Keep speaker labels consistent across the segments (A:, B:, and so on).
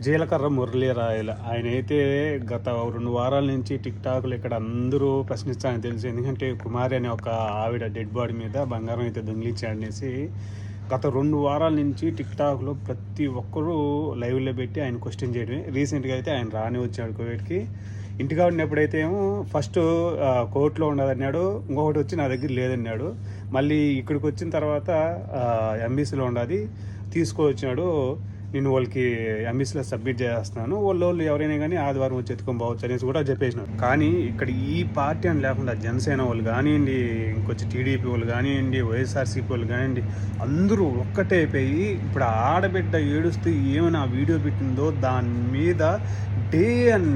A: జీలకర్ర మురళీ రాయల ఆయన అయితే గత 2 వారాల నుంచి టిక్ టాక్లు ఇక్కడ అందరూ ప్రశ్నిస్తారని తెలుసు. ఎందుకంటే కుమారి అనే ఒక ఆవిడ డెడ్ బాడీ మీద బంగారం అయితే దొంగిలించాడనేసి గత 2 వారాల నుంచి టిక్ టాక్లో ప్రతి ఒక్కరూ లైవ్లో పెట్టి ఆయన క్వశ్చన్ చేయడమే. రీసెంట్గా అయితే ఆయన రాని వచ్చాడు కోవిడ్కి. ఇంటికా ఉన్నప్పుడైతే ఏమో ఫస్ట్ కోర్టులో ఉండదన్నాడు, ఇంకొకటి వచ్చి నా దగ్గర లేదన్నాడు. మళ్ళీ ఇక్కడికి వచ్చిన తర్వాత ఎంబీసీలో ఉండదు తీసుకొచ్చినాడు, నేను వాళ్ళకి ఎంబీసీలో సబ్మిట్ చేస్తున్నాను, వాళ్ళు ఎవరైనా కానీ ఆదివారం వచ్చి ఎత్తుకొని పోవచ్చు అనేసి కూడా చెప్పేసినారు. కానీ ఇక్కడ ఈ పార్టీ అని లేకుండా జనసేన వాళ్ళు కానివ్వండి, ఇంకొచ్చి టీడీపీ వాళ్ళు కానివ్వండి, వైఎస్ఆర్సీపీ వాళ్ళు కానివ్వండి, అందరూ ఒక్కటే అయిపోయి ఇప్పుడు ఆడబిడ్డ ఏడుస్తూ ఏమైనా వీడియో పెట్టిందో దాని మీద డే అండ్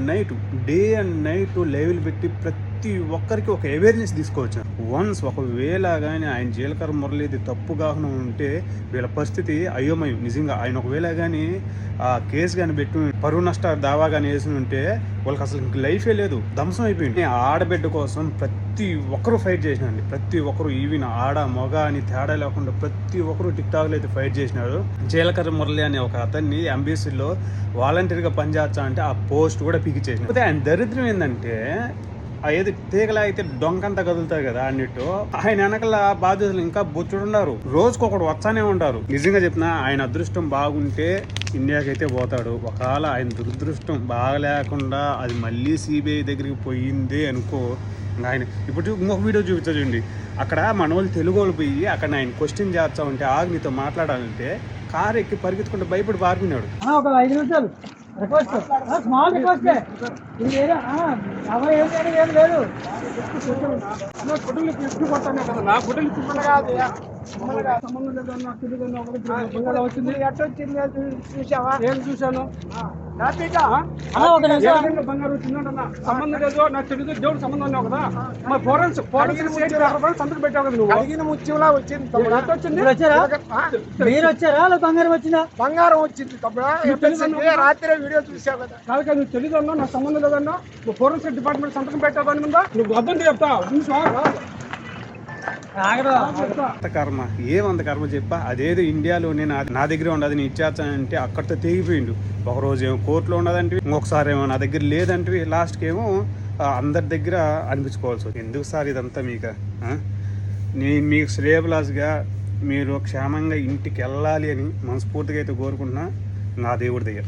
A: నైట్ లైవ్లు పెట్టి ప్రతి ఒక్కరికి ఒక అవేర్నెస్ తీసుకోవచ్చు. వన్స్ ఒకవేళ కానీ ఆయన జీలకర్ర మురళీది తప్పు కాకుండా ఉంటే వీళ్ళ పరిస్థితి అయోమయం. నిజంగా ఆయన ఒకవేళ కానీ ఆ కేసు కానీ పెట్టి పరువు నష్ట దావా కానీ వేసి ఉంటే వాళ్ళకి అసలు ఇంక లైఫే లేదు, ధ్వంసం అయిపోయింది. ఆడబిడ్డ కోసం ప్రతి ఒక్కరు ఫైట్ చేసినారండి. ప్రతి ఒక్కరు ఈవెన్ ఆడ మగ అని తేడా లేకుండా ప్రతి ఒక్కరు టిక్ టాక్లో అయితే ఫైట్ చేసినారు. జీలకర్ర మురళి అనే ఒక అతన్ని ఎంబీసీలో వాలంటీర్గా పనిచేస్తా అంటే ఆ పోస్ట్ కూడా పికి చేసినారు. ఆయన దరిద్రం ఏంటంటే ఏది తీగలా అయితే డొంకంతా కదులుతాయి కదా అన్నట్టు ఆయన వెనకల బాధ్యతలు ఇంకా బొచ్చుడున్నారు, రోజుకొకడు వచ్చానే ఉంటారు. నిజంగా చెప్పినా ఆయన అదృష్టం బాగుంటే ఇండియాకి అయితే పోతాడు. ఒకవేళ ఆయన దురదృష్టం బాగలేకుండా అది మళ్ళీ సిబిఐ దగ్గరికి పోయిందే అనుకో, ఆయన ఇప్పుడు ఇంకొక వీడియో చూపించండి. అక్కడ మన వాళ్ళు తెలుగు వాళ్ళు పోయి అక్కడ ఆయన క్వశ్చన్ చేస్తా ఉంటే ఆగి నీతో మాట్లాడాలంటే కారు ఎక్కి పరిగెత్తుకుంటే భయపడి పారిపోయినాడు.
B: ఒక 5 నిమిషాలు రిక్వెస్ట్, స్మాల్ రిక్వెస్ట్. ఏం లేదు ఫోటోలు తీసుకుంటానే కదా, నా ఫోటోలు తీసుకున్నా కాదు సంబంధం లేదన్నా తెలియదన్నా ఒకటి వచ్చింది. ఎట్ట వచ్చింది చూసావా? ఏం చూశాను? బంగారు వచ్చిందంటన్నా సంబంధం లేదు, నాకు తెలియదు. దేవుడు సంబంధం లేవు కదా. మా ఫోరెన్సిక్ సంతకం పెట్టావు కదా నువ్వు. అడిగిన ముత్యంలా వచ్చింది. వచ్చింది మీరు వచ్చారా? బంగారం వచ్చిందా? బంగారం వచ్చింది తమ్ముడా, రాత్రి వీడియో చూసావు కదా. కాదు నువ్వు తెలియదు అన్నా, నాకు సంబంధం లేదన్నా. నువ్వు ఫోరెన్సిక్ డిపార్ట్మెంట్ సంతకం పెట్టావు దాని మీద. నువ్వు అర్థం చెప్తావు
A: కర్మ ఏమంత కర్మ చెప్పా. అదేదో ఇండియాలోనే నా దగ్గర ఉండదు నేను ఇచ్చేస్తానంటే అక్కడితో తెగిపోయిండు. ఒకరోజు ఏమో కోర్టులో ఉండదంటే, ఇంకొకసారి ఏమో నా దగ్గర లేదంటే, లాస్ట్కి ఏమో అందరి దగ్గర అనిపించుకోవాల్సి వచ్చింది. ఎందుకు సార్ ఇదంతా మీకు? నేను మీకు శ్రేయబులాస్గా మీరు క్షేమంగా ఇంటికి వెళ్ళాలి అని మనస్ఫూర్తిగా అయితే కోరుకుంటున్నా నా దేవుడి దగ్గర.